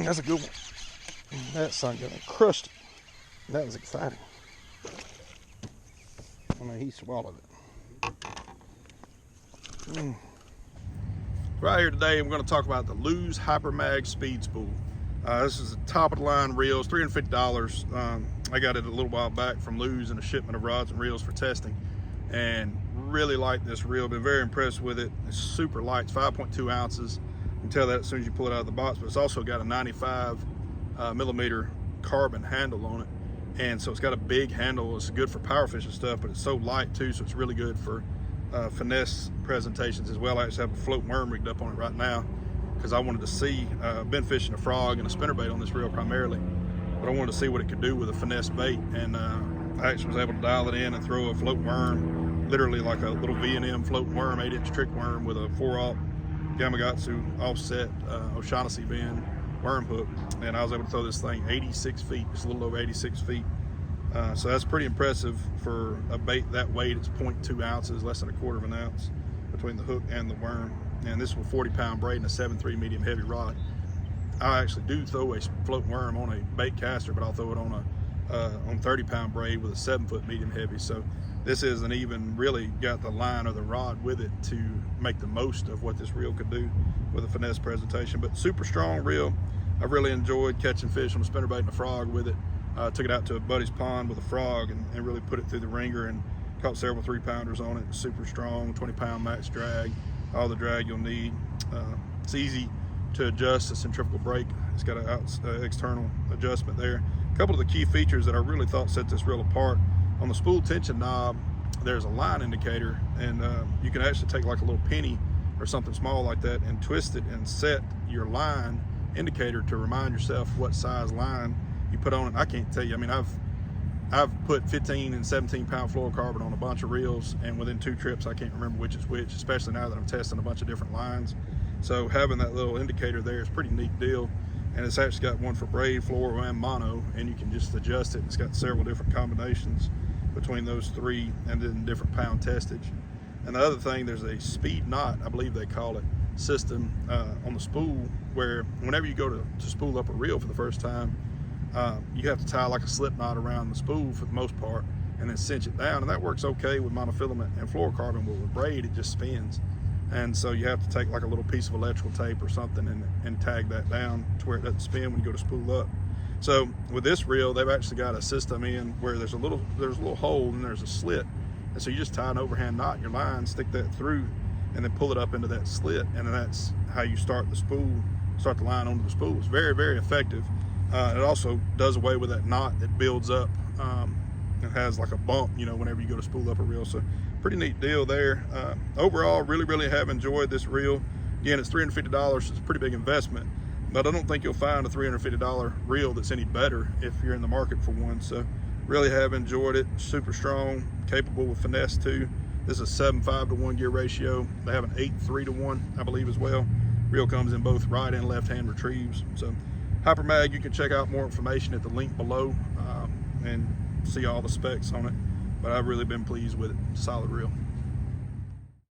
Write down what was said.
That's a good one. That son got crushed. That was exciting. I mean, he swallowed it. Right here today, I'm going to talk about the Lew's HyperMag Speed Spool. This is a top of the line reel. It's $350. I got it a little while back from Lew's in a shipment of rods and reels for testing, and really like this reel. Been very impressed with it. It's super light. It's 5.2 ounces. You can tell that as soon as you pull it out of the box, but it's also got a 95 millimeter carbon handle on it, and so it's got a big handle. It's good for power fishing stuff, but it's so light too, so it's really good for finesse presentations as well. I actually have a float worm rigged up on it right now because I wanted to see, I've been fishing a frog and a spinnerbait on this reel primarily, but I wanted to see what it could do with a finesse bait, and I actually was able to dial it in and throw a float worm, literally like a little V&M float worm, 8-inch trick worm with a 4-aught Gamakatsu offset O'Shaughnessy bend worm hook, and I was able to throw this thing 86 feet, just a little over 86 feet. So that's pretty impressive for a bait that weight. It's 0.2 ounces, less than a quarter of an ounce between the hook and the worm. And this is with 40-pound braid and a 7.3 medium heavy rod. I actually do throw a float worm on a bait caster, but I'll throw it on a 30-pound braid with a 7-foot medium heavy. So this isn't even really got the line or the rod with it to make the most of what this reel could do with a finesse presentation. But super strong reel. I really enjoyed catching fish on a spinnerbait and a frog with it. Took it out to a buddy's pond with a frog and really put it through the ringer and caught several 3-pounders on it. Super strong, 20-pound max drag, all the drag you'll need. It's easy to adjust the centrifugal brake. It's got an external adjustment there. A couple of the key features that I really thought set this reel apart: on the spool tension knob, there's a line indicator, and you can actually take like a little penny or something small like that and twist it and set your line indicator to remind yourself what size line you put on it. I can't tell you. I mean, I've put 15 and 17-pound fluorocarbon on a bunch of reels, and within 2 trips I can't remember which is which, especially now that I'm testing a bunch of different lines. So having that little indicator there is a pretty neat deal, and it's actually got one for braid, fluoro, and mono, and you can just adjust it. It's got several different combinations between those 3, and then different pound testage. And the other thing, there's a speed knot, I believe they call it, system on the spool, where whenever you go to spool up a reel for the first time, you have to tie like a slip knot around the spool for the most part, and then cinch it down, and that works okay with monofilament and fluorocarbon, but with braid it just spins, and so you have to take like a little piece of electrical tape or something and tag that down to where it doesn't spin when you go to spool up. So with this reel, they've actually got a system in where there's a little hole and there's a slit, and so you just tie an overhand knot in your line, stick that through, and then pull it up into that slit, and then that's how you start the line onto the spool. It's very, very effective. It also does away with that knot that builds up and has like a bump, you know, whenever you go to spool up a reel. So pretty neat deal there. Overall, really have enjoyed this reel. Again, it's $350. It's a pretty big investment, but I don't think you'll find a $350 reel that's any better if you're in the market for one. So really have enjoyed it. Super strong, capable with finesse too. This is a 7.5 to 1 gear ratio. They have an 8.3 to 1, I believe, as well. Reel comes in both right and left hand retrieves. So HyperMag, you can check out more information at the link below and see all the specs on it. But I've really been pleased with it. Solid reel.